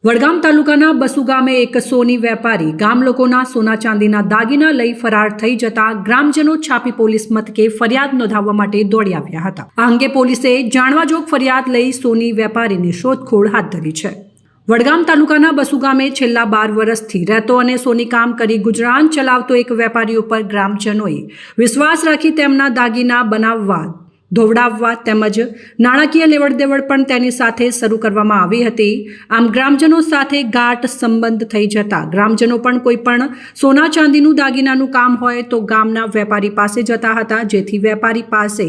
વડગામ તાલુકાના બસુ ગામે એક સોની વેપારી ગામ લોકોના સોના ચાંદીના દાગીના લઈ ફરાર થઈ જતા ગ્રામજનો છાપી પોલીસ મથકે ફરિયાદ નોંધાવવા માટે દોડી આવ્યા હતા। આ અંગે પોલીસે જાણવાજોગ ફરિયાદ લઈ સોની વેપારીની શોધખોળ હાથ ધરી છે। વડગામ તાલુકાના બસુ ગામે છેલ્લા 12 વર્ષથી રહેતો અને સોની કામ કરી ગુજરાન ચલાવતો એક વેપારી ઉપર ગ્રામજનોએ વિશ્વાસ રાખી તેમના દાગીના બનાવવા ધોવડાવવા તેમજ નાણાકીય લેવડ દેવડ પણ તેની સાથે શરૂ કરવામાં આવી હતી। આમ ગ્રામજનો સાથે ગાઢ સંબંધ થઈ જતા ગ્રામજનો પણ કોઈ પણ સોના ચાંદીનું દાગીનાનું કામ હોય તો ગામના વેપારી પાસે જતા હતા, જેથી વેપારી પાસે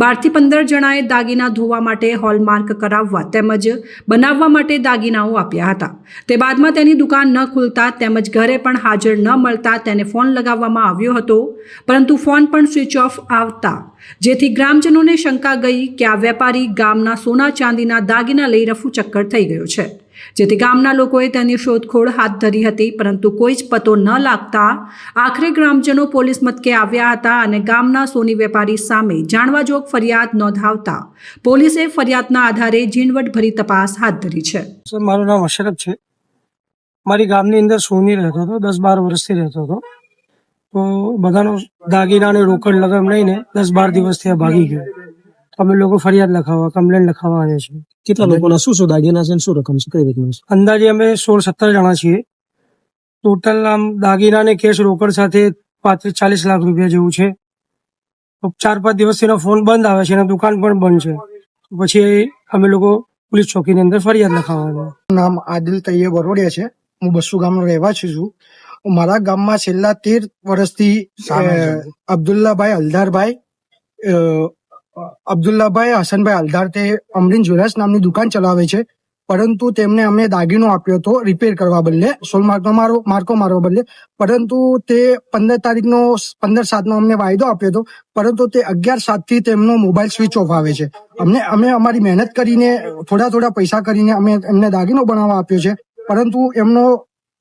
12 થી 15 જણાએ દાગીના ધોવા માટે હોલમાર્ક કરાવવા તેમજ બનાવવા માટે દાગીનાઓ આપ્યા હતા। તે બાદમાં તેની દુકાન ન ખુલતા તેમજ ઘરે પણ હાજર ન મળતા તેને ફોન લગાવવામાં આવ્યો હતો, પરંતુ ફોન પણ સ્વિચ ઓફ આવતા જેથી ગ્રામજનોને શંકા ગઈ કે આ વેપારી ગામના સોના ચાંદીના દાગીના લઈ રફુ ચક્કર થઈ ગયો છે, જેથી ગામના લોકોએ તેની શોધખોળ હાથ ધરી હતી, પરંતુ કોઈ જ પતો ન લાગતા આખરે ગ્રામજનો પોલીસ મથકે આવ્યા હતા અને ગામના સોની વેપારી સામે જાણવાજોગ ફરિયાદ નોંધાવતા પોલીસે ફરિયાદના આધારે ઝીણવટભરી તપાસ હાથ ધરી છે। મારું નામ અશરફ છે। મારી ગામની અંદર સોની રહેતો હતો, 10-12 વર્ષથી રહેતો હતો। તો બધાનો દાગીના ને રોકડ લગામ લઈને 10-12 દિવસથી આ ભાગી ગયો। અમે લોકો ફરિયાદ લખાવવા, કમ્પ્લેન લખાવવા આવ્યા છીએ। કેટલા લોકોના શું દાગીના છે, શું રકમ છે, કઈ રીતનું છે? અંદાજે અમે 16-17 જણા છીએ। ટોટલ આમ દાગીના ને કેશ રોકડ સાથે 35-40 લાખ રૂપિયા જેવું છે। 4-5 દિવસથી એનો ફોન બંધ આવે છે અને દુકાન પણ બંધ છે। પછી અમે લોકો પોલીસ ચોકીની અંદર ફરિયાદ લખાવવા આવ્યા। નામ આદિલ તૈયબ બરોડિયા છે। હું બસ્સુ ગામનો રહેવાસી છું। મારા ગામમાં છેલ્લા 13 વર્ષથી અબ્દુલ્લાભાઈ હસનભાઈ હલદાર તે અમરીન જ્વેલર્સ નામની દુકાન ચલાવે છે, પરંતુ તેમને અમે દાગીનો આપ્યો હતો રિપેર કરવા બદલે, સોલ માર્કો મારવા બદલે, પરંતુ તે 15/7 અમને વાયદો આપ્યો હતો, પરંતુ તે 11/7 તેમનો મોબાઈલ સ્વિચ ઓફ આવે છે। અમે અમારી મહેનત કરીને થોડા પૈસા કરીને અમે એમને દાગીનો બનાવવા આપ્યો છે, પરંતુ એમનો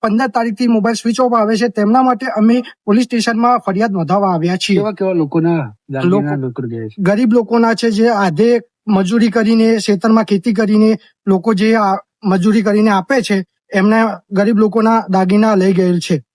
15 તારીખથી મોબાઈલ સ્વિચ ઓફ આવે છે। તેમના માટે અમે પોલીસ સ્ટેશનમાં ફરિયાદ નોંધાવવા આવ્યા છીએ। કેવા લોકોના દાગીના રોકડ ગયા છે? ગરીબ લોકોના છે, જે આધે મજૂરી કરીને ખેતરમાં ખેતી કરીને લોકો જે મજૂરી કરીને આપે છે, એમના ગરીબ લોકોના દાગીના લઈ ગયેલ છે।